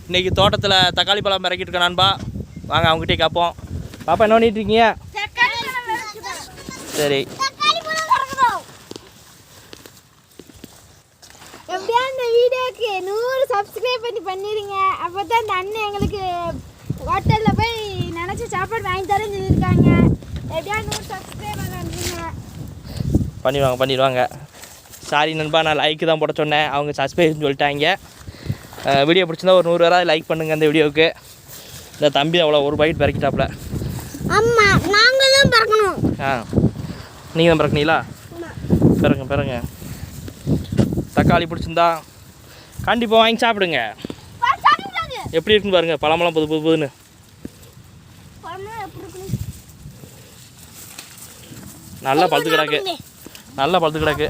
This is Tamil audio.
இன்றைக்கி தோட்டத்தில் தக்காளி பழம் இறக்கிட்டு இருக்கேன் நண்பா. வாங்க அவங்ககிட்டே கேட்போம். பாப்பா என்ன பண்ணிட்டு இருக்கீங்க? சரி, எப்படியா இந்த வீடியோக்கு 100 சப்ஸ்கிரைப் பண்ணிடுங்க. அப்போ தான் இந்த அண்ணன் எங்களுக்கு ஹோட்டலில் போய் நினச்ச சாப்பாடு வாங்கி தரேன்னு சொல்லியிருக்காங்க. எப்படியா 100 சப்ஸ்கிரைப் பண்ணிடுவாங்க. சாரி நண்பா, நான் லைக்கு தான் போட சொன்னேன், அவங்க சப்ஸ்கிரைப்னு சொல்லிட்டாங்க. வீடியோ பிடிச்சிருந்தா ஒரு 100 பேராக லைக் பண்ணுங்கள் இந்த வீடியோவுக்கு. இந்த தம்பி அவ்வளோ ஒரு பைட் பறக்கிட்டாப்புல. ஆமாம், நாங்கள் தான் பறக்கணும். நீங்கள் தான் பறக்குனீங்களா? பிறங்க. தக்காளி பிடிச்சிருந்தா கண்டிப்பாக வாங்கி சாப்பிடுங்க. எப்படி இருக்குன்னு பாருங்கள், பழமெல்லாம் புதுன்னு. நல்லா பழுத்து கிடக்கு.